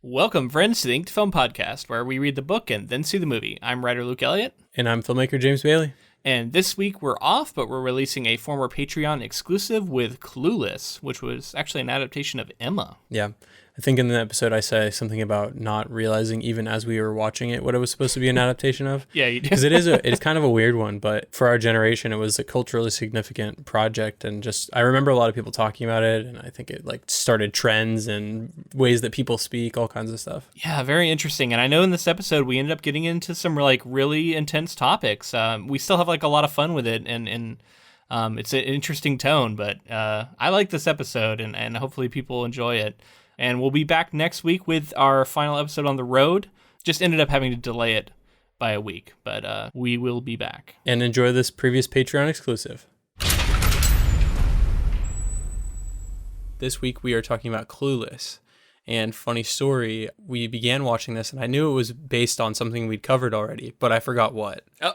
Welcome, friends, to the Ink to Film podcast, where we read the book and then see the movie. I'm writer Luke Elliott. And I'm filmmaker James Bailey. And this week we're off, but we're releasing a former Patreon exclusive with Clueless, which was actually an adaptation of Emma. Yeah. I think in the episode I say something about not realizing even as we were watching it what it was supposed to be an adaptation of. Yeah, you did. Because it's kind of a weird one, but for our generation it was a culturally significant project, and just I remember a lot of people talking about it, and I think it like started trends and ways that people speak, all kinds of stuff. Yeah, very interesting. And I know in this episode we ended up getting into some like really intense topics. We still have like a lot of fun with it, and it's an interesting tone, but I like this episode, and hopefully people enjoy it. And we'll be back next week with our final episode on the road. Just ended up having to delay it by a week, but we will be back. And enjoy this previous Patreon exclusive. This week we are talking about Clueless. And funny story, we began watching this and I knew it was based on something we'd covered already, but I forgot what. Oh.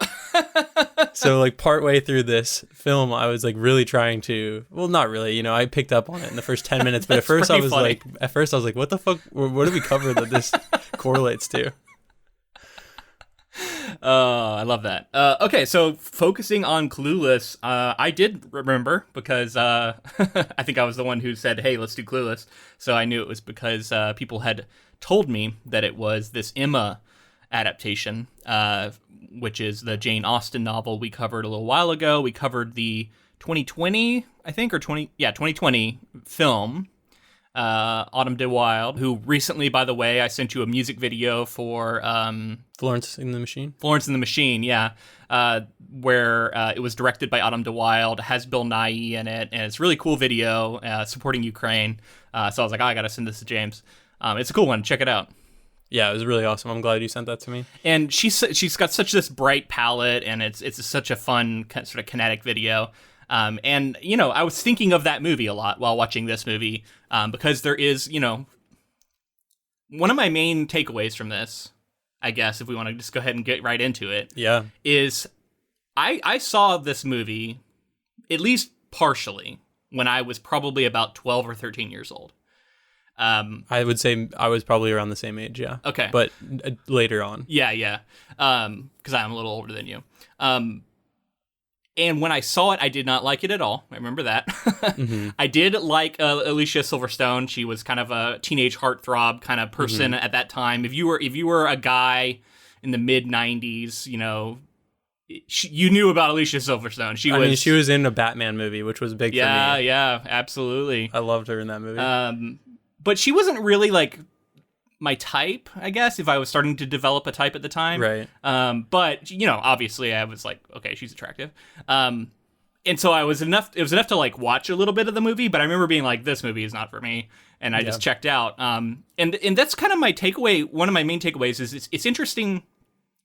So like partway through this film, I was like really trying to, well, not really, I picked up on it in the first 10 minutes, but at first I was like, what the fuck, what did we cover that this correlates to? I love that. Okay, so focusing on Clueless, I did remember because I think I was the one who said, hey, let's do Clueless. So I knew it was because people had told me that it was this Emma adaptation, which is the Jane Austen novel we covered a little while ago. We covered the 2020, I think, 2020 film, Autumn de Wilde, who recently, by the way, I sent you a music video for Florence and the Machine. Florence and the Machine, yeah, where it was directed by Autumn de Wilde, has Bill Nighy in it, and it's a really cool video supporting Ukraine. So I was like, I gotta send this to James. It's a cool one. Check it out. Yeah, it was really awesome. I'm glad you sent that to me. And she's got such this bright palette, and it's such a fun sort of kinetic video. And, I was thinking of that movie a lot while watching this movie, because there is, one of my main takeaways from this, I guess, if we want to just go ahead and get right into it, yeah, is I saw this movie, at least partially, when I was probably about 12 or 13 years old. I would say I was probably around the same age, yeah. Okay. But later on. Yeah. Because I'm a little older than you. And when I saw it, I did not like it at all. I remember that. Mm-hmm. I did like Alicia Silverstone. She was kind of a teenage heartthrob kind of person at that time. If you were a guy in the mid '90s, you knew about Alicia Silverstone. She was in a Batman movie, which was big for me. Yeah, absolutely. I loved her in that movie. But she wasn't really like my type, I guess, if I was starting to develop a type at the time. Right. But obviously I was like, okay, she's attractive. And so it was enough to like watch a little bit of the movie, but I remember being like, this movie is not for me. And I just checked out. And that's kind of my takeaway. One of my main takeaways is it's interesting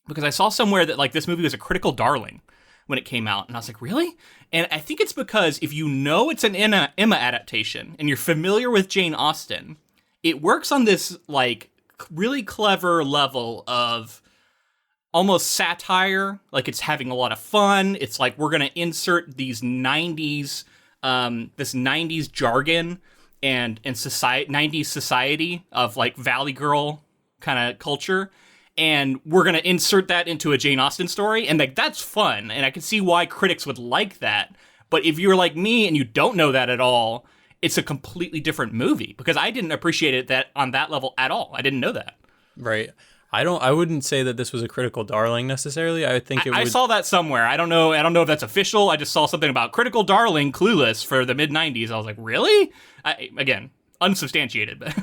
because I saw somewhere that like this movie was a critical darling when it came out. And I was like, really? And I think it's because if you know it's an Emma adaptation and you're familiar with Jane Austen, it works on this like really clever level of almost satire. Like it's having a lot of fun. It's like we're going to insert these 90s, this 90s jargon and society, 90s society of like Valley Girl kind of culture. And we're going to insert that into a Jane Austen story. And like, that's fun. And I can see why critics would like that. But if you're like me and you don't know that at all, it's a completely different movie because I didn't appreciate it that on that level at all. I didn't know that. Right. I wouldn't say that this was a critical darling necessarly. I think I saw that somewhere. I don't know if that's official. I just saw something about critical darling Clueless for the mid 90s. I was like, really? Again, unsubstantiated, but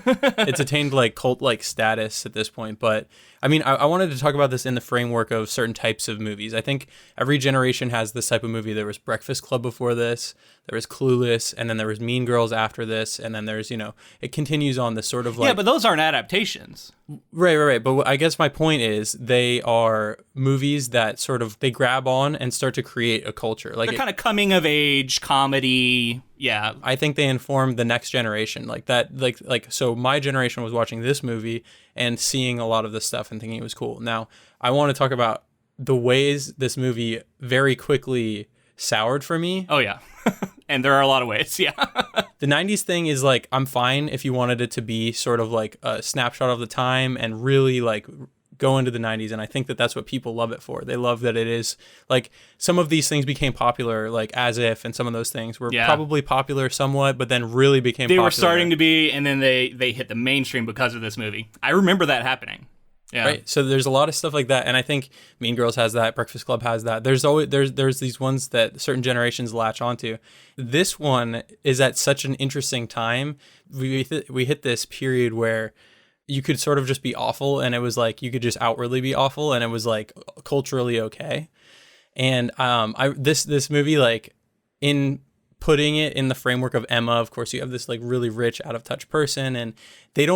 it's attained like cult-like status at this point. But I mean, I wanted to talk about this in the framework of certain types of movies. I think every generation has this type of movie. There was Breakfast Club before this, there was Clueless, and then there was Mean Girls after this, and then there's, it continues on this sort of like... Yeah, but those aren't adaptations. Right. But I guess my point is they are movies that sort of, they grab on and start to create a culture. Like they're kind of coming of age comedy. Yeah. I think they inform the next generation like that. So my generation was watching this movie and seeing a lot of this stuff and thinking it was cool. Now, I want to talk about the ways this movie very quickly soured for me. Oh, yeah. And there are a lot of ways, yeah. The 90s thing is like, I'm fine if you wanted it to be sort of like a snapshot of the time and really like go into the 90s, and I think that that's what people love it for. They love that it is like some of these things became popular, like As If, and some of those things were probably popular somewhat, but then really became popular. They were starting to be, and then they hit the mainstream because of this movie. I remember that happening. Yeah. Right. So there's a lot of stuff like that, and I think Mean Girls has that, Breakfast Club has that. There's these ones that certain generations latch onto. This one is at such an interesting time. We hit this period where you could sort of just be awful, and it was like you could just outwardly be awful, and it was like culturally okay. And this movie, like, in putting it in the framework of Emma, of course you have this like really rich, out of touch person, and they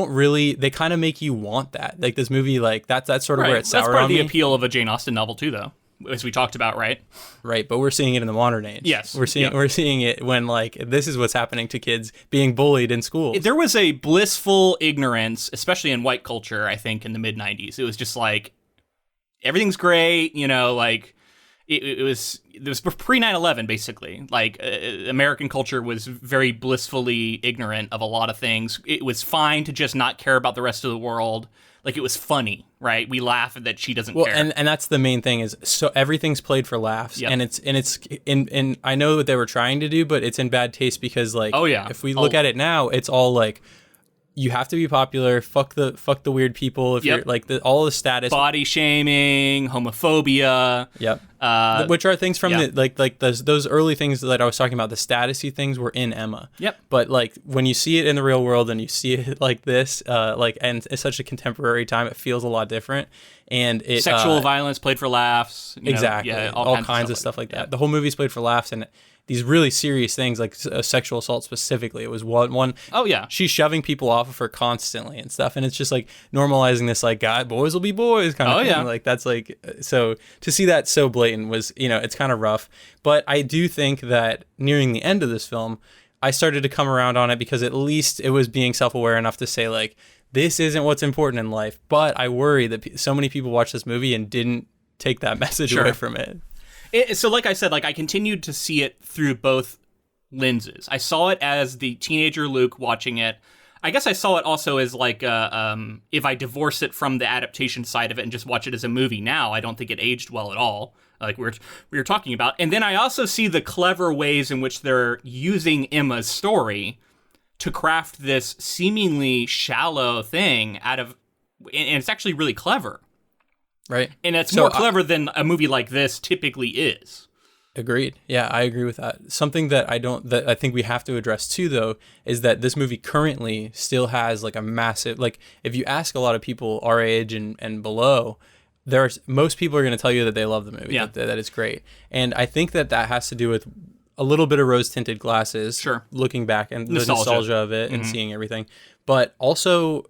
kind of make you want that. Like this movie, like that's sort of where it soured on me. That's part of the appeal of a Jane Austen novel too, though, as we talked about, right? Right, but we're seeing it in the modern age. Yes. We're seeing it when, like, this is what's happening to kids being bullied in schools. There was a blissful ignorance, especially in white culture, I think, in the mid-90s. It was just like, everything's great, you know, like, it was pre 9/11, basically. Like, American culture was very blissfully ignorant of a lot of things. It was fine to just not care about the rest of the world. Like, it was funny, right? We laugh that she doesn't care. And that's the main thing, is so everything's played for laughs. Yep. And I know what they were trying to do, but it's in bad taste because, like, if we look at it now, it's all like, you have to be popular. Fuck the weird people. If you're like all the status, body shaming, homophobia. Yep. Which are things from those early things that I was talking about. The statusy things were in Emma. Yep. But like when you see it in the real world and you see it like this, and it's such a contemporary time, it feels a lot different. And sexual violence played for laughs. Exactly. All kinds of stuff like that. Yeah. The whole movie's played for laughs, and these really serious things, like sexual assault specifically. It was one. Oh yeah, she's shoving people off of her constantly and stuff, and it's just like normalizing this, like, God, boys will be boys kind of thing. Yeah. Like that's like, so to see that so blatant was, it's kind of rough. But I do think that nearing the end of this film, I started to come around on it, because at least it was being self-aware enough to say, like, this isn't what's important in life. But I worry that so many people watched this movie and didn't take that message away from it. So like I said, like, I continued to see it through both lenses. I saw it as the teenager Luke watching it. I guess I saw it also as like, if I divorce it from the adaptation side of it and just watch it as a movie now, I don't think it aged well at all, like we were talking about. And then I also see the clever ways in which they're using Emma's story to craft this seemingly shallow thing out of, and it's actually really clever. Right. And it's more clever than a movie like this typically is. Agreed. Yeah, I agree with that. Something that I think we have to address too, though, is that this movie currently still has like a massive, like, if you ask a lot of people our age and below, most people are going to tell you that they love the movie, that it's great. And I think that has to do with a little bit of rose-tinted glasses, looking back and the nostalgia of it and seeing everything. But also,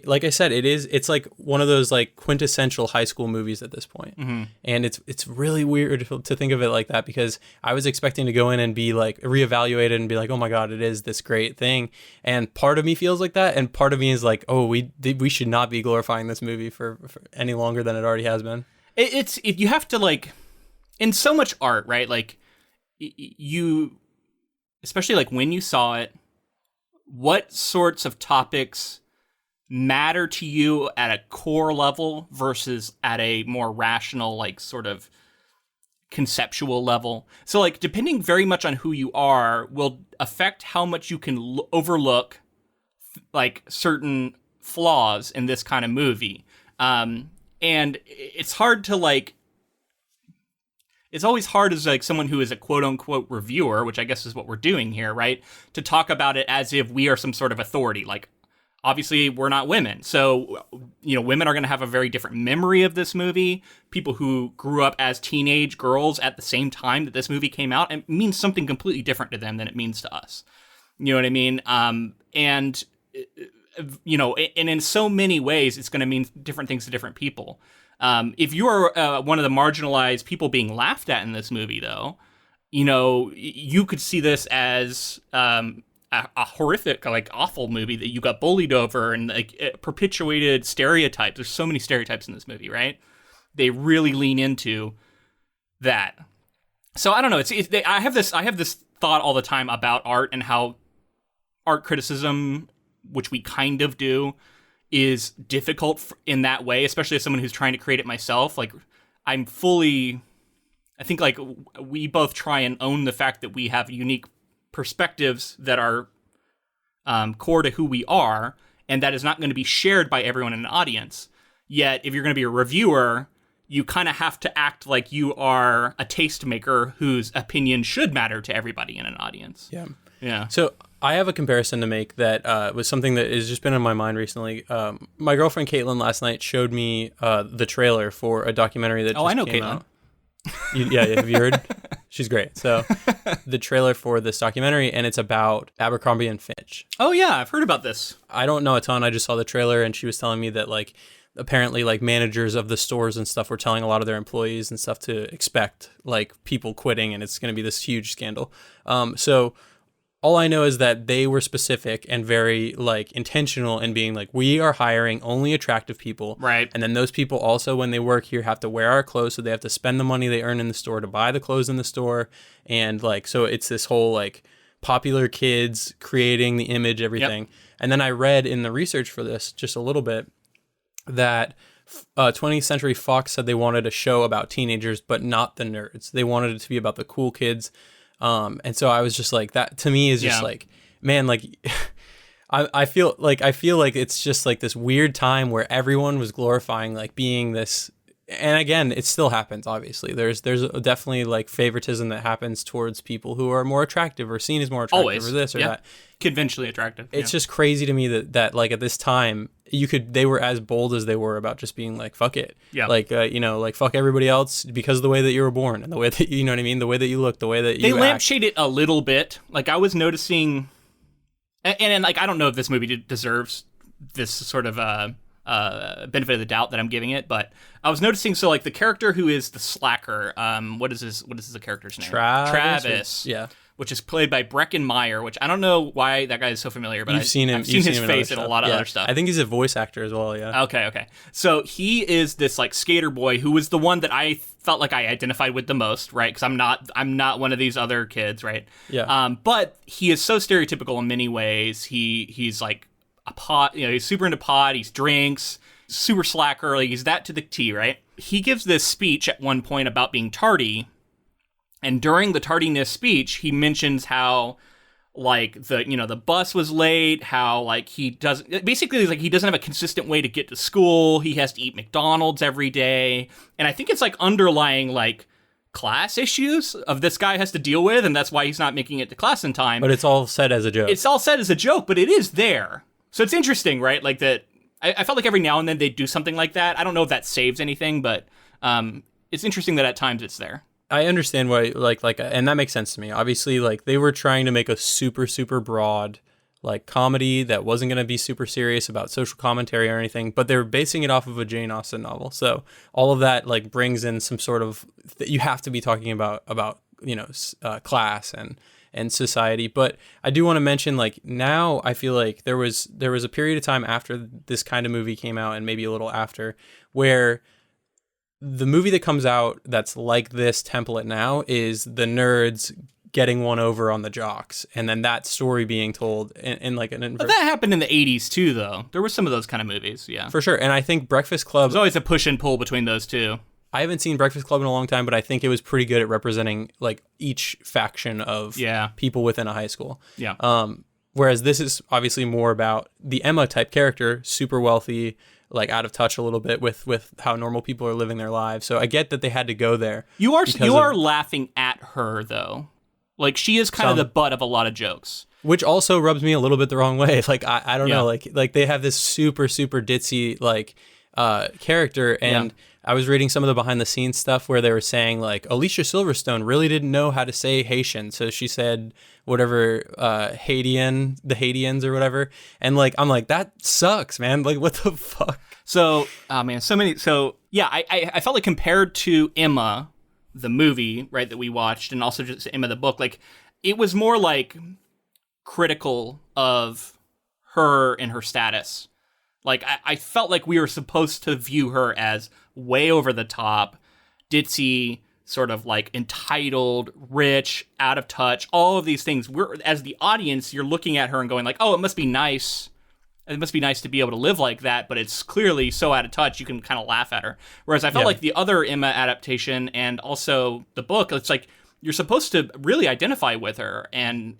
like I said, it's like one of those like quintessential high school movies at this point. And it's really weird to think of it like that, because I was expecting to go in and be like reevaluated and be like, oh my God, it is this great thing. And part of me feels like that, and part of me is like, oh, we should not be glorifying this movie for any longer than it already has been. You have to, like, in so much art, right? Like, you, especially like when you saw it, what sorts of topics matter to you at a core level versus at a more rational, like, sort of conceptual level. So, like, depending very much on who you are will affect how much you can overlook, like, certain flaws in this kind of movie. And it's hard to, like, it's always hard as, like, someone who is a quote-unquote reviewer, which I guess is what we're doing here, right, to talk about it as if we are some sort of authority. Like, obviously, we're not women. So, women are going to have a very different memory of this movie. People who grew up as teenage girls at the same time that this movie came out, it means something completely different to them than it means to us. You know what I mean? And in so many ways, it's going to mean different things to different people. If you're one of the marginalized people being laughed at in this movie, though, you could see this as a horrific, like, awful movie that you got bullied over, and like perpetuated stereotypes. There's so many stereotypes in this movie, right? They really lean into that. So I don't know. I have this thought all the time about art and how art criticism, which we kind of do, is difficult in that way, especially as someone who's trying to create it myself. Like, I think like we both try and own the fact that we have unique perspectives that are core to who we are, and that is not going to be shared by everyone in an audience. Yet, if you're going to be a reviewer, you kind of have to act like you are a tastemaker whose opinion should matter to everybody in an audience. Yeah. Yeah. So I have a comparison to make that was something that has just been in my mind recently. My girlfriend Caitlin last night showed me the trailer for a documentary that just I know came Caitlin. out. Yeah, have you heard? She's great. So the trailer for this documentary, and it's about Abercrombie and Fitch. Oh yeah, I've heard about this. I don't know a ton. I just saw the trailer, and she was telling me that like apparently like managers of the stores and stuff were telling a lot of their employees and stuff to expect like people quitting, and it's going to be this huge scandal. So all I know is that they were specific and very like intentional in being like, we are hiring only attractive people. Right. And then those people also, when they work here, have to wear our clothes. So they have to spend the money they earn in the store to buy the clothes in the store. And like, so it's this whole like popular kids creating the image, everything. Yep. And then I read in the research for this just a little bit that 20th Century Fox said they wanted a show about teenagers, but not the nerds. They wanted it to be about the cool kids. And so I was just like, that to me is just like, man, like I feel like it's just like this weird time where everyone was glorifying like being this. And again, it still happens. Obviously, there's definitely like favoritism that happens towards people who are more attractive or seen as more attractive. Always. Or this or that. Conventionally attractive. It's just crazy to me that like at this time they were as bold as they were about just being like, fuck it. Yeah. Like, like fuck everybody else because of the way that you were born and the way that, you know what I mean? The way that you look, the way that you They lampshade it a little bit. Like I was noticing, and like, I don't know if this movie deserves this sort of, benefit of the doubt that I'm giving it, but I was noticing, so like the character who is the slacker, what is the character's name? Travis. Yeah. Which is played by Breckin Meyer, which I don't know why that guy is so familiar, but I've seen his face in a lot of other stuff. I think he's a voice actor as well, yeah. Okay. So he is this like skater boy who was the one that I felt like I identified with the most, right? Because I'm not one of these other kids, right? Yeah. But he is so stereotypical in many ways. He's like a pot, he's super into pot, he drinks, super slacker, like he's that to the T, right? He gives this speech at one point about being tardy, and during the tardiness speech, he mentions how like the bus was late, how like he doesn't have a consistent way to get to school, he has to eat McDonald's every day, and I think it's like underlying like class issues of this guy has to deal with, and that's why he's not making it to class in time. But it's all said as a joke. It's all said as a joke, but it is there. So it's interesting, right? Like that, I felt like every now and then they do something like that. I don't know if that saves anything, but it's interesting that at times it's there. I understand why, like, and that makes sense to me. Obviously, like they were trying to make a super, super broad, like comedy that wasn't going to be super serious about social commentary or anything, but they were basing it off of a Jane Austen novel. So all of that like brings in some sort of you have to be talking about class and society. But I do want to mention, like, now I feel like there was a period of time after this kind of movie came out, and maybe a little after, where the movie that comes out that's like this template now is the nerds getting one over on the jocks, and then that story being told in like an But that happened in the 80s too, though. There were some of those kind of movies, yeah. For sure. And I think Breakfast Club, there's always a push and pull between those two. I haven't seen Breakfast Club in a long time, but I think it was pretty good at representing like each faction of people within a high school. Yeah. Whereas this is obviously more about the Emma type character, super wealthy, like out of touch a little bit with how normal people are living their lives. So I get that they had to go there. You are laughing at her though. Like she is kind of the butt of a lot of jokes. Which also rubs me a little bit the wrong way. Like I don't know, like they have this super, super ditzy like character, and I was reading some of the behind the scenes stuff where they were saying like Alicia Silverstone really didn't know how to say Haitian, so she said whatever Haitian, the Haitians or whatever, and like I'm like, that sucks, man. Like what the fuck? So I felt like compared to Emma, the movie, right, that we watched, and also just Emma the book, like it was more like critical of her and her status. Like I felt like we were supposed to view her as way over the top, ditzy, sort of like entitled, rich, out of touch, all of these things. We're, as the audience, you're looking at her and going like, oh, it must be nice. It must be nice to be able to live like that, but it's clearly so out of touch, you can kind of laugh at her. Whereas I felt like the other Emma adaptation and also the book, it's like you're supposed to really identify with her and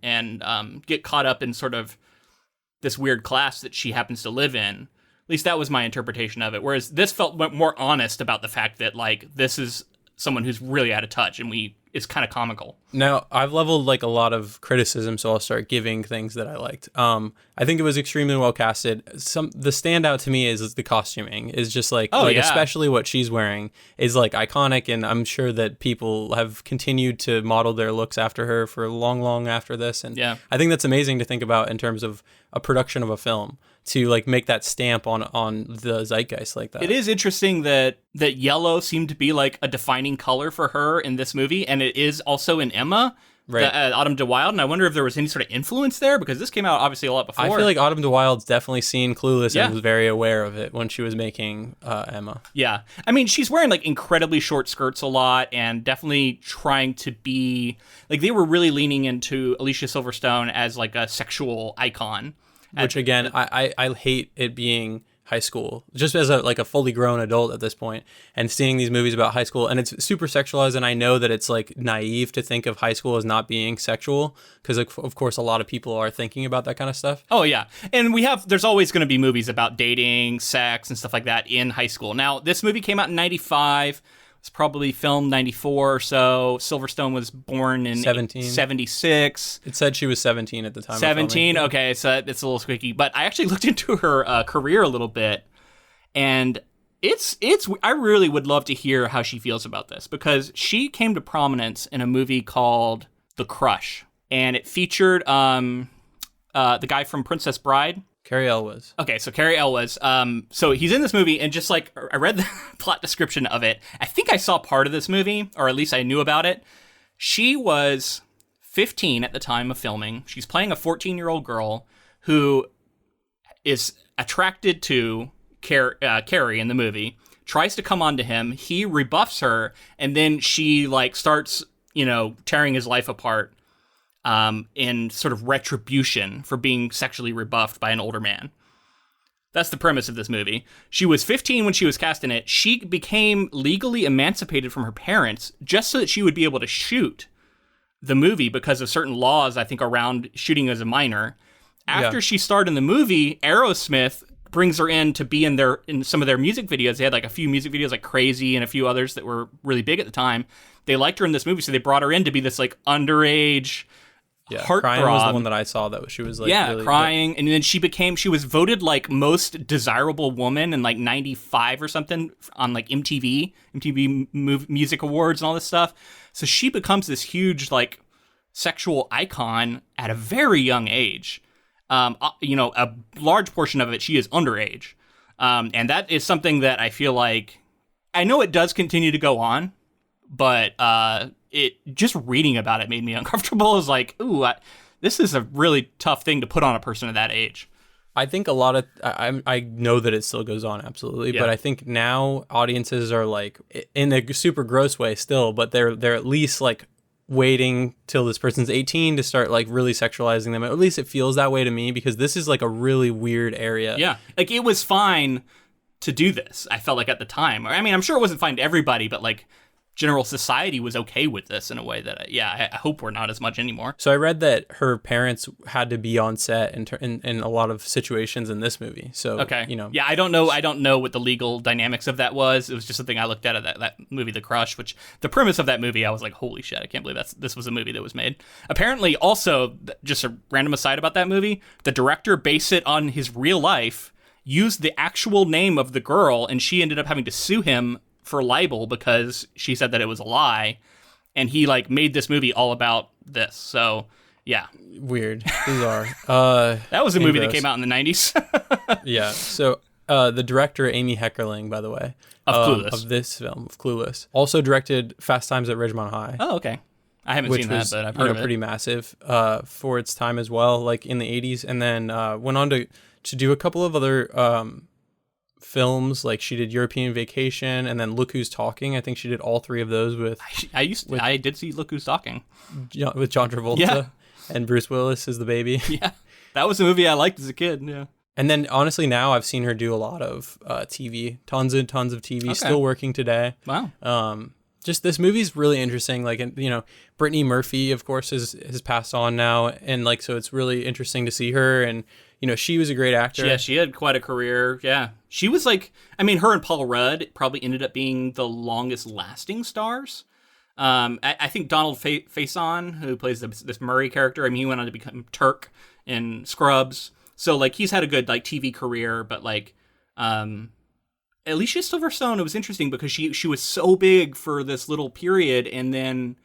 get caught up in sort of this weird class that she happens to live in. At least that was my interpretation of it. Whereas this felt more honest about the fact that like this is someone who's really out of touch, and it's kind of comical. Now, I've leveled like a lot of criticism, so I'll start giving things that I liked. I think it was extremely well casted. The standout to me is the costuming. Is just like, especially what she's wearing is like iconic, and I'm sure that people have continued to model their looks after her for long after this. And I think that's amazing to think about in terms of a production of a film, to like make that stamp on the zeitgeist like that. It is interesting that yellow seemed to be like a defining color for her in this movie, and it is also in Emma, right? Autumn de Wilde, and I wonder if there was any sort of influence there, because this came out obviously a lot before. I feel like Autumn de Wilde's definitely seen Clueless and was very aware of it when she was making Emma. Yeah. I mean, she's wearing like incredibly short skirts a lot, and definitely trying to be like, they were really leaning into Alicia Silverstone as like a sexual icon. Which again, I hate it being high school, just as a fully grown adult at this point, and seeing these movies about high school, and it's super sexualized, and I know that it's like naive to think of high school as not being sexual, because of course a lot of people are thinking about that kind of stuff. Oh yeah, and there's always going to be movies about dating, sex, and stuff like that in high school. Now, this movie came out in 95. It's probably filmed 94 or so. Silverstone was born in 76. It said she was 17 at the time. 17? Okay, so it's a little squeaky. But I actually looked into her career a little bit, and I really would love to hear how she feels about this, because she came to prominence in a movie called The Crush, and it featured the guy from Princess Bride. Cary Elwes. Okay, so Cary Elwes. So he's in this movie, and just like I read the plot description of it, I think I saw part of this movie, or at least I knew about it. She was 15 at the time of filming. She's playing a 14-year-old girl who is attracted to Cary in the movie, tries to come on to him. He rebuffs her, and then she like starts, tearing his life apart. In sort of retribution for being sexually rebuffed by an older man. That's the premise of this movie. She was 15 when she was cast in it. She became legally emancipated from her parents just so that she would be able to shoot the movie because of certain laws, I think, around shooting as a minor. After she starred in the movie, Aerosmith brings her in to be in some of their music videos. They had like a few music videos like Crazy and a few others that were really big at the time. They liked her in this movie, so they brought her in to be this like underage heartthrob. Crying was the one that I saw that she was like really crying big. And then she was voted like most desirable woman in like 95 or something on like MTV Music Awards and all this stuff. So she becomes this huge like sexual icon at a very young age. A large portion of it, she is underage. And that is something that I feel like, I know it does continue to go on, but it just reading about it made me uncomfortable. It's like, ooh, this is a really tough thing to put on a person at that age. I think a lot of I know that it still goes on, absolutely, but I think now audiences are like in a super gross way still, but they're at least like waiting till this person's 18 to start like really sexualizing them. At least it feels that way to me, because this is like a really weird area. Yeah, like it was fine to do this, I felt like at the time. I mean, I'm sure it wasn't fine to everybody, but like general society was okay with this in a way that, I hope we're not as much anymore. So I read that her parents had to be on set in a lot of situations in this movie. So, okay. Yeah, I don't know what the legal dynamics of that was. It was just something I looked at that movie, The Crush, which the premise of that movie, I was like, holy shit, I can't believe this was a movie that was made. Apparently, also, just a random aside about that movie, the director based it on his real life, used the actual name of the girl, and she ended up having to sue him for libel because she said that it was a lie, and he like made this movie all about this. So yeah, weird, bizarre. That was a movie that came out in the 90s. Yeah. So the director Amy Heckerling, by the way, of this film of Clueless, also directed Fast Times at Ridgemont High. Oh, okay. I haven't seen that, but I've heard of it. Pretty massive for its time as well, like in the 80s, and then went on to do a couple of other films. Like she did European Vacation, and then Look Who's Talking. I think she did all three of those with. I did see Look Who's Talking with John Travolta, and Bruce Willis is the baby. Yeah, that was a movie I liked as a kid. Yeah. And then honestly, now I've seen her do a lot of TV, tons of TV. Okay. Still working today. Wow. Just this movie's really interesting. Like, you know, Brittany Murphy, of course, has passed on now, and like, so it's really interesting to see her. And you know, she was a great actor. Yeah, she had quite a career. Yeah, she was like, I mean, her and Paul Rudd probably ended up being the longest lasting stars. I think Donald Faison, who plays this Murray character, I mean, he went on to become Turk in Scrubs. So like, he's had a good like TV career, but like, Alicia Silverstone, it was interesting because she was so big for this little period and then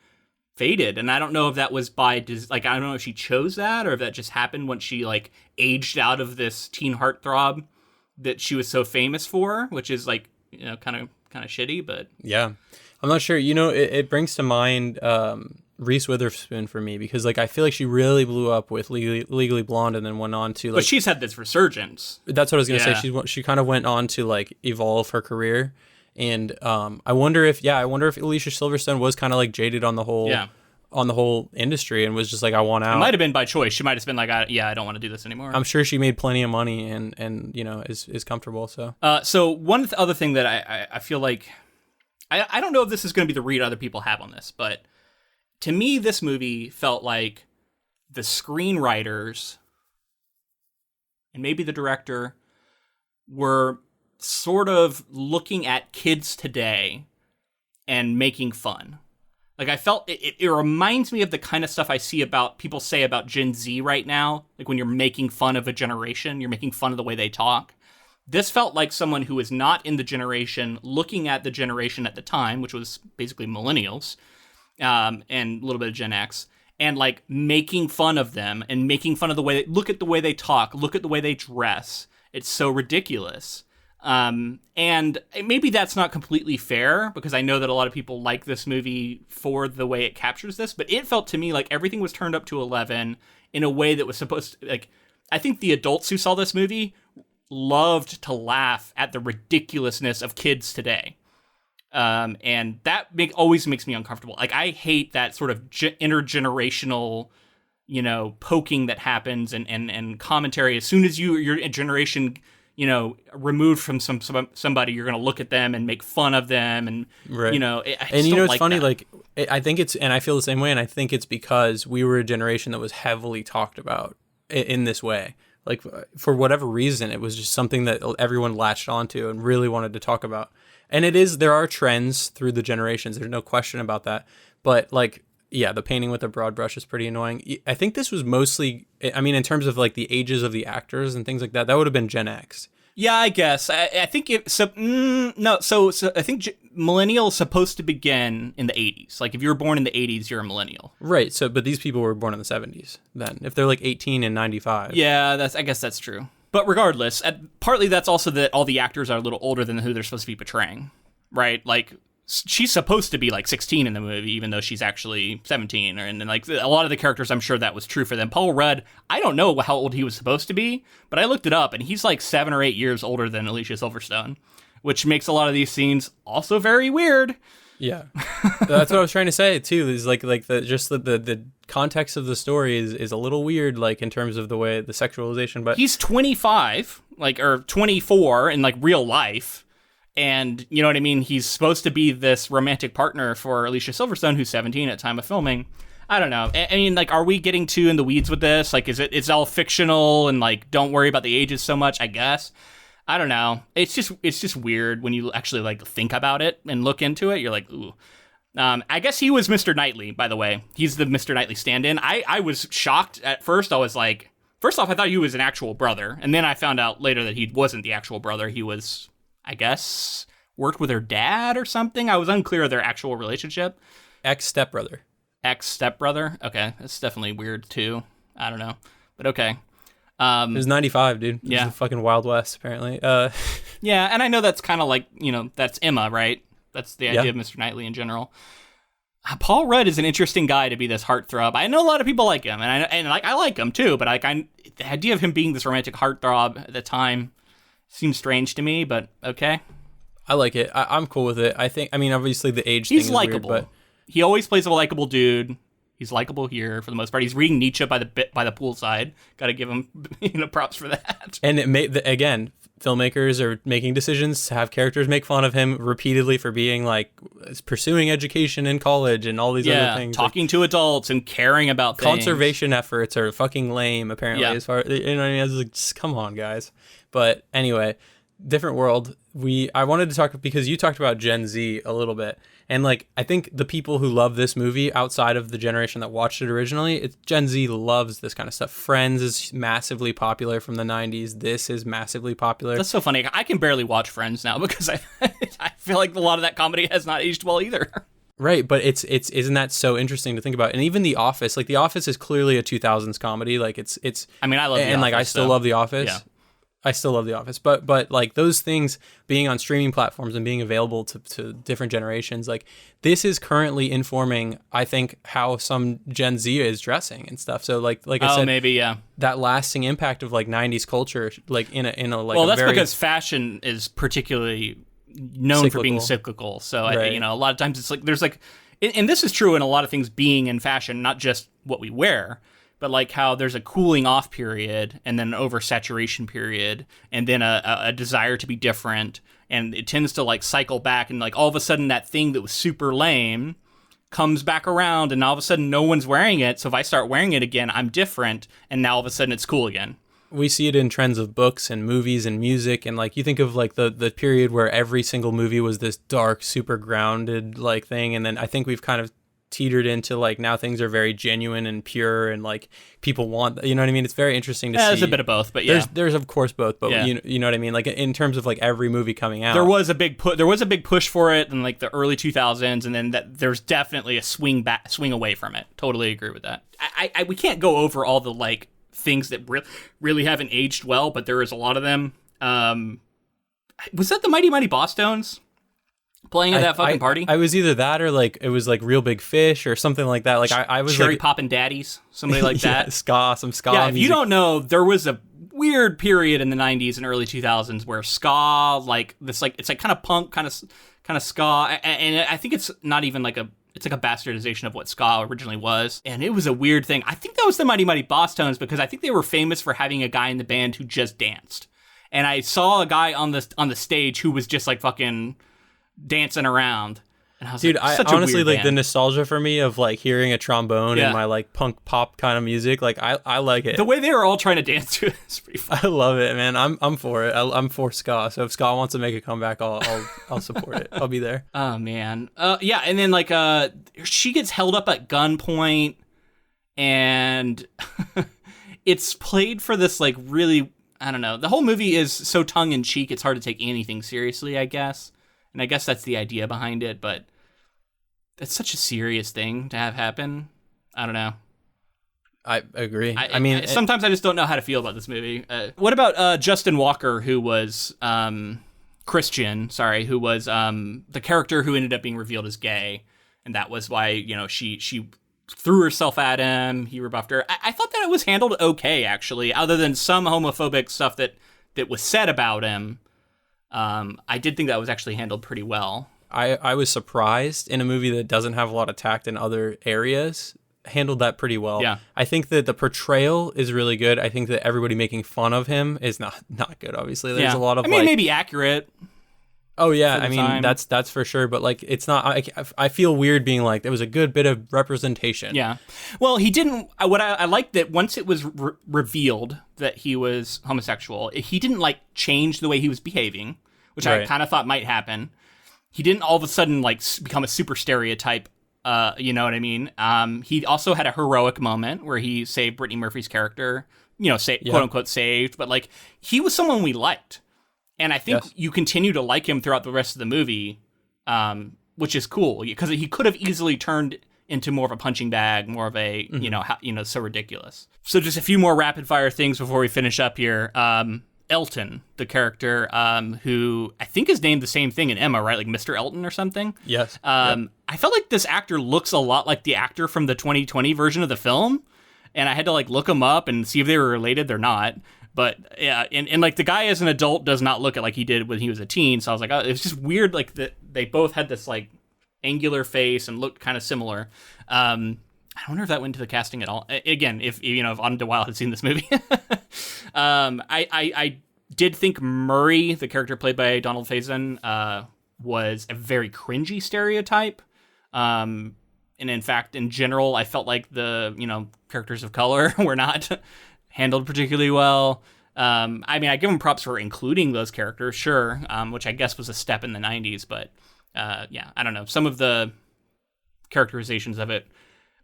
faded. And I don't know if that was I don't know if she chose that or if that just happened when she like aged out of this teen heartthrob that she was so famous for, which is like, you know, kind of shitty, but yeah, I'm not sure. You know, it brings to mind Reese Witherspoon for me, because like I feel like she really blew up with Legally Blonde and then went on to like. But she's had this resurgence. That's what I was gonna say. She kind of went on to like evolve her career, and I wonder if Alicia Silverstone was kind of like jaded on the whole industry and was just like, I want out. It might have been by choice. She might have been like, I don't want to do this anymore. I'm sure she made plenty of money and you know is comfortable. So so one other thing that I feel like I don't know if this is going to be the read other people have on this, but to me, this movie felt like the screenwriters and maybe the director were sort of looking at kids today and making fun. Like, I felt it reminds me of the kind of stuff I see about people say about Gen Z right now. Like, when you're making fun of a generation, you're making fun of the way they talk. This felt like someone who is not in the generation looking at the generation at the time, which was basically millennials, and a little bit of Gen X, and like making fun of them and making fun of the way look at the way they talk, look at the way they dress. It's so ridiculous. And maybe that's not completely fair, because I know that a lot of people like this movie for the way it captures this, but it felt to me like everything was turned up to 11 in a way that was supposed to, like, I think the adults who saw this movie loved to laugh at the ridiculousness of kids today. And that always makes me uncomfortable. Like, I hate that sort of intergenerational, you know, poking that happens and commentary. As soon as you're a generation, you know, removed from somebody, you're going to look at them and make fun of them. And, right. You know, and you know, it's funny, like, I think it's, and I feel the same way. And I think it's because we were a generation that was heavily talked about in this way. Like, for whatever reason, it was just something that everyone latched onto and really wanted to talk about. And there are trends through the generations. There's no question about that. But like, yeah, the painting with a broad brush is pretty annoying. I think this was mostly, I mean, in terms of like the ages of the actors and things like that, that would have been Gen X. Yeah, I guess. I think So I think millennial is supposed to begin in the 80s. Like, if you were born in the 80s, you're a millennial. Right. So, but these people were born in the 70s then. If they're like 18 and 95. Yeah, I guess that's true. But regardless, partly that's also that all the actors are a little older than who they're supposed to be portraying, right? Like, she's supposed to be like 16 in the movie, even though she's actually 17. And like a lot of the characters, I'm sure that was true for them. Paul Rudd, I don't know how old he was supposed to be, but I looked it up, and he's like 7 or 8 years older than Alicia Silverstone, which makes a lot of these scenes also very weird. Yeah, that's what I was trying to say too. Is like the context of the story is a little weird, like in terms of the way the sexualization. But he's 25, like, or 24 in like real life, and you know what I mean. He's supposed to be this romantic partner for Alicia Silverstone, who's 17 at time of filming. I don't know. I mean, like, are we getting too in the weeds with this? Like, it's all fictional and like don't worry about the ages so much, I guess. I don't know. It's just weird when you actually like think about it and look into it. You're like, ooh. I guess he was Mr. Knightley, by the way. He's the Mr. Knightley stand-in. I was shocked at first. I was like, first off, I thought he was an actual brother. And then I found out later that he wasn't the actual brother. He was, I guess, worked with her dad or something. I was unclear of their actual relationship. Ex-stepbrother. Ex-stepbrother? Okay. That's definitely weird, too. I don't know. But okay. It was 95, dude. It yeah. was the fucking Wild West, apparently. Yeah, and I know that's kind of like, you know, that's Emma, right? That's the idea of Mr. Knightley in general. Paul Rudd is an interesting guy to be this heartthrob. I know a lot of people like him, and I like him too, but like the idea of him being this romantic heartthrob at the time, Seems strange to me, but okay. I like it. I'm cool with it. I mean, obviously the age He's thing is likable. weird, but he always plays a likable dude. He's likable here for the most part. He's reading Nietzsche by the poolside. Got to give him props for that. And it made again, filmmakers are making decisions to have characters make fun of him repeatedly for being like pursuing education in college and all these other things. Talking to adults and caring about things. Conservation efforts are fucking lame, apparently. As far what I mean, I was like, just, come on, guys. But anyway, different world. I wanted to talk because you talked about Gen Z a little bit, and like I think the people who love this movie outside of the generation that watched it originally, it's Gen Z loves this kind of stuff. Friends is massively popular from the 90s. This is massively popular. That's so funny. I can barely watch Friends now because I feel like a lot of that comedy has not aged well either. Right, but it's isn't that so interesting to think about? And even The Office, like The Office is clearly a 2000s comedy. Like it's. I mean, I love The Office, like I still love The Office. Yeah. I still love The Office, but like those things being on streaming platforms and being available to different generations, like this is currently informing, I think, how some Gen Z is dressing and stuff. So like I said, maybe that lasting impact of like 90s culture, like in a like. Well, that's because fashion is particularly known for being cyclical. So right. A lot of times it's like there's like, and this is true in a lot of things being in fashion, not just what we wear. But like how there's a cooling off period and then an oversaturation period and then a desire to be different. And it tends to like cycle back and like all of a sudden that thing that was super lame comes back around and all of a sudden no one's wearing it. So if I start wearing it again, I'm different. And now all of a sudden it's cool again. We see it in trends of books and movies and music. And like you think of like the period where every single movie was this dark, super grounded like thing. And then I think we've kind of teetered into like now things are very genuine and pure and like people want, you know what I mean? It's very interesting to see. There's a bit of both, but yeah. There's of course both, but you know what I mean? Like in terms of like every movie coming out. There was a big push for it in like the early 2000s and then there's definitely a swing away from it. Totally agree with that. We can't go over all the like things that really haven't aged well, but there is a lot of them. Was that the Mighty Mighty Bosstones? Playing at that fucking party? I was either that or like it was like Real Big Fish or something like that. Like I was Cherry like Poppin' Daddies, somebody like that. Some ska. Yeah, if music. you don't know, there was a weird period in the 90s and early 2000s where ska, like this, like it's like kind of punk, kind of ska, and I think it's not even like it's like a bastardization of what ska originally was, and it was a weird thing. I think that was the Mighty Mighty Bosstones because I think they were famous for having a guy in the band who just danced, and I saw a guy on the stage who was just like fucking dancing around, and I was dude, like, I honestly like the nostalgia for me of like hearing a trombone and my like punk pop kind of music. Like I like it. The way they were all trying to dance to it is pretty fun. I love it, man. I'm for it. I'm for ska. So if ska wants to make a comeback, I'll support it. I'll be there. Oh man, yeah. And then like she gets held up at gunpoint, and it's played for this like really, I don't know. The whole movie is so tongue in cheek. It's hard to take anything seriously, I guess. And I guess that's the idea behind it, but it's such a serious thing to have happen. I don't know. I agree. I mean, sometimes I just don't know how to feel about this movie. What about Justin Walker, who was Christian? Sorry, who was the character who ended up being revealed as gay, and that was why she threw herself at him. He rebuffed her. I thought that it was handled okay, actually, other than some homophobic stuff that was said about him. I did think that was actually handled pretty well. I was surprised in a movie that doesn't have a lot of tact in other areas, handled that pretty well. Yeah. I think that the portrayal is really good. I think that everybody making fun of him is not good, obviously. There's a lot of maybe accurate. Oh yeah, I mean that's for sure, but like it's not. I feel weird being like there was a good bit of representation. Yeah, well, he didn't. What I liked that once it was revealed that he was homosexual, he didn't like change the way he was behaving, which I kind of thought might happen. He didn't all of a sudden like become a super stereotype. You know what I mean? He also had a heroic moment where he saved Brittany Murphy's character. Quote unquote saved, but like he was someone we liked. And I think you continue to like him throughout the rest of the movie, which is cool because he could have easily turned into more of a punching bag, more of a so ridiculous. So just a few more rapid fire things before we finish up here. Elton, the character, who I think is named the same thing in Emma, right? Like Mr. Elton or something. Yes. I felt like this actor looks a lot like the actor from the 2020 version of the film. And I had to like look them up and see if they were related. They're not. But yeah, and like the guy as an adult does not look like he did when he was a teen. So I was like, oh, it's just weird. Like that they both had this like angular face and looked kind of similar. I wonder if that went to the casting at all. Again, if Autumn de Wilde had seen this movie, I did think Murray, the character played by Donald Faison, was a very cringy stereotype. And in fact, in general, I felt like the characters of color were not handled particularly well. I mean, I give them props for including those characters, sure, which I guess was a step in the 90s. But yeah, I don't know. Some of the characterizations of it.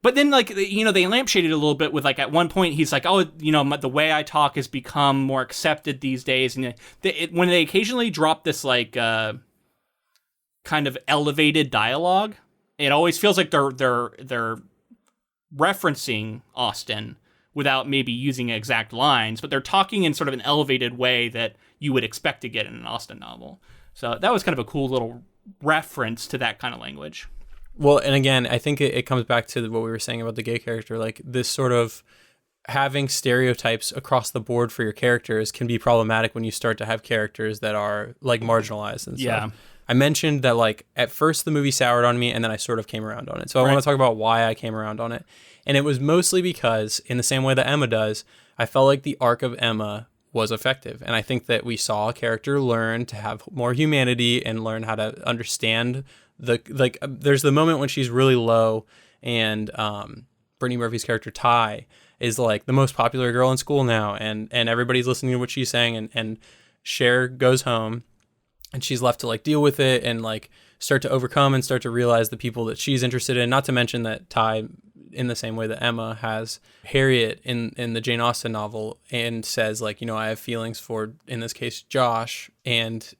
But then, like, they lampshaded it a little bit with, like, at one point, he's like, oh, the way I talk has become more accepted these days. And when they occasionally drop this, like, kind of elevated dialogue, it always feels like they're referencing Austen without maybe using exact lines, but they're talking in sort of an elevated way that you would expect to get in an Austen novel. So that was kind of a cool little reference to that kind of language. Well, and again, I think it comes back to what we were saying about the gay character. Like, this sort of having stereotypes across the board for your characters can be problematic when you start to have characters that are, like, marginalized and stuff. Yeah. I mentioned that, like, at first the movie soured on me, and then I sort of came around on it. So I want to talk about why I came around on it. And it was mostly because, in the same way that Emma does, I felt like the arc of Emma was effective. And I think that we saw a character learn to have more humanity and learn how to understand there's the moment when she's really low and Brittany Murphy's character Ty is like the most popular girl in school now, and everybody's listening to what she's saying, and Cher goes home and she's left to like deal with it and like start to overcome and start to realize the people that she's interested in. Not to mention that Ty, in the same way that Emma has Harriet in the Jane Austen novel, and says like, I have feelings for, in this case, Josh, and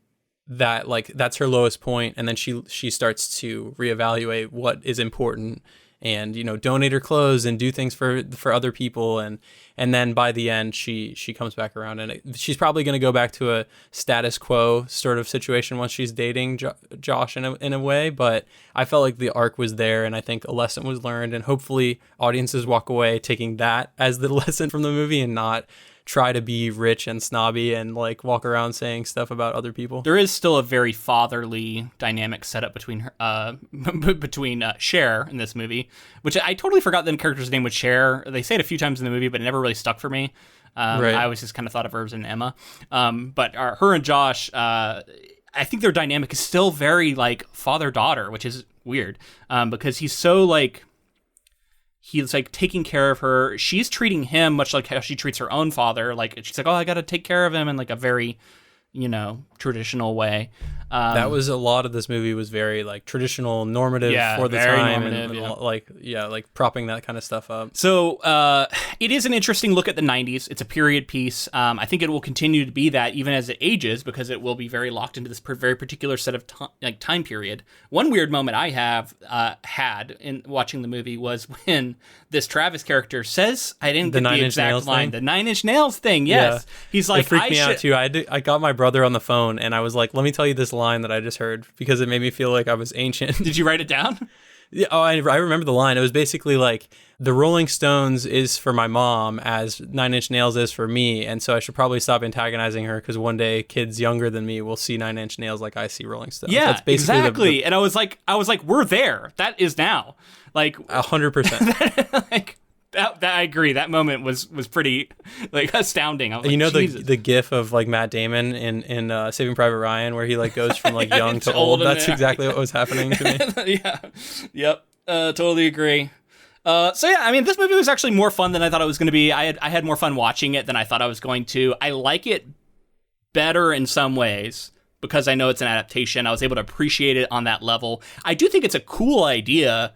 that like that's her lowest point, and then she starts to reevaluate what is important and donate her clothes and do things for other people, and then by the end she comes back around, and she's probably going to go back to a status quo sort of situation once she's dating Josh in a way. But I felt like the arc was there, and I think a lesson was learned, and hopefully audiences walk away taking that as the lesson from the movie and not try to be rich and snobby and like walk around saying stuff about other people. There is still a very fatherly dynamic set up between her, between Cher in this movie, which I totally forgot the character's name was Cher. They say it a few times in the movie, but it never really stuck for me. Right. I always just kind of thought of her as an Emma. But her and Josh, I think their dynamic is still very like father-daughter, which is weird because he's so like, he's like taking care of her. She's treating him much like how she treats her own father. Like she's like, oh, I got to take care of him in like a very, traditional way. That was a lot of this movie was very like traditional, normative for the time, and like propping that kind of stuff up. So it is an interesting look at the 90s. It's a period piece. I think it will continue to be that even as it ages, because it will be very locked into this very particular set of time period. One weird moment I have had in watching the movie was when this Travis character says, I didn't get the exact line, the 9 Inch Nails thing. Yes. Yeah. He's like, it freaked me out too. I got my brother on the phone and I was like, let me tell you this line that I just heard, because it made me feel like I was ancient. Did you write it down? Yeah, I remember the line. It was basically like, the Rolling Stones is for my mom as 9 Inch Nails is for me, and so I should probably stop antagonizing her, because one day kids younger than me will see 9 Inch Nails like I see Rolling Stones. Yeah, that's basically exactly. And I was like, we're there. That is now. Like 100%. Like that I agree. That moment was pretty like astounding. I was like, the gif of like Matt Damon in Saving Private Ryan, where he like goes from like young to old. That's exactly what was happening to me. Yeah. Yep. Totally agree. So yeah, I mean, this movie was actually more fun than I thought it was going to be. I had more fun watching it than I thought I was going to. I like it better in some ways because I know it's an adaptation. I was able to appreciate it on that level. I do think it's a cool idea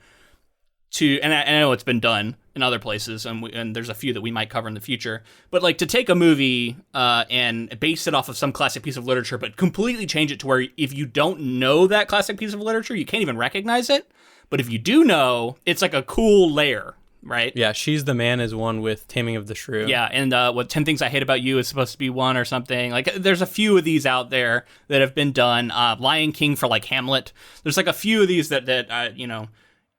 and I know it's been done in other places, and there's a few that we might cover in the future, but like to take a movie and base it off of some classic piece of literature, but completely change it to where if you don't know that classic piece of literature, you can't even recognize it. But if you do know, it's like a cool layer, right? Yeah, She's the Man is one with Taming of the Shrew. Yeah, and what 10 Things I Hate About You is supposed to be one or something. Like, there's a few of these out there that have been done. Lion King for like Hamlet. There's like a few of these that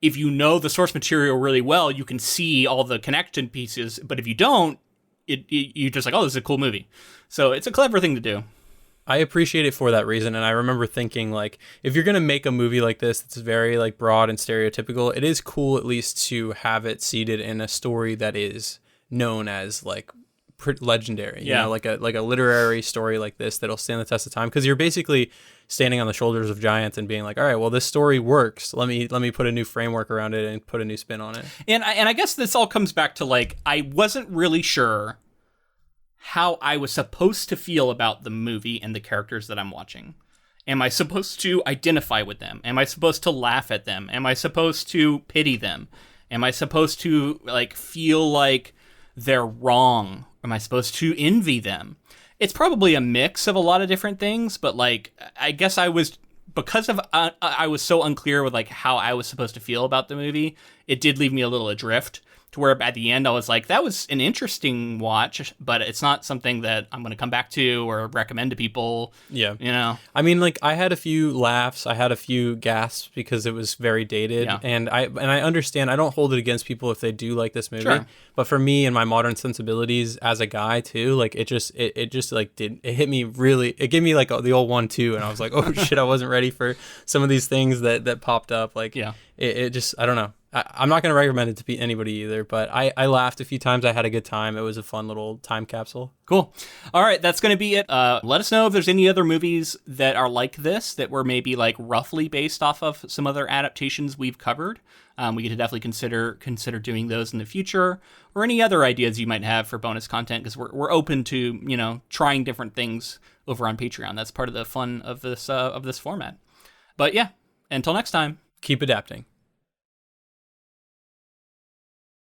if you know the source material really well, you can see all the connection pieces. But if you don't, you're just like, oh, this is a cool movie. So it's a clever thing to do. I appreciate it for that reason, and I remember thinking, like, if you're gonna make a movie like this that's very like broad and stereotypical, it is cool at least to have it seated in a story that is known as like legendary. You know, like a literary story like this that'll stand the test of time, because you're basically standing on the shoulders of giants and being like, all right, well, this story works. Let me put a new framework around it and put a new spin on it. And I guess this all comes back to, like, I wasn't really sure how I was supposed to feel about the movie and the characters that I'm watching. Am I supposed to identify with them? Am I supposed to laugh at them? Am I supposed to pity them? Am I supposed to, like, feel like they're wrong? Am I supposed to envy them? It's probably a mix of a lot of different things, but, like, I guess I was, because of I was so unclear with, like, how I was supposed to feel about the movie, it did leave me a little adrift. To where at the end I was like, that was an interesting watch, but it's not something that I'm going to come back to or recommend to people. Yeah. You know? I mean, like, I had a few laughs. I had a few gasps because it was very dated. Yeah. And I understand. I don't hold it against people if they do like this movie. Sure. But for me and my modern sensibilities as a guy too, like, it just like it hit me really. It gave me like the old 1-2, and I was like, oh shit, I wasn't ready for some of these things that popped up. Like, yeah. It just, I don't know. I'm not going to recommend it to anybody either, but I laughed a few times. I had a good time. It was a fun little time capsule. Cool. All right, that's going to be it. Let us know if there's any other movies that are like this that were maybe like roughly based off of some other adaptations we've covered. We could definitely consider doing those in the future, or any other ideas you might have for bonus content, because we're open to, you know, trying different things over on Patreon. That's part of the fun of this format. But yeah, until next time, keep adapting.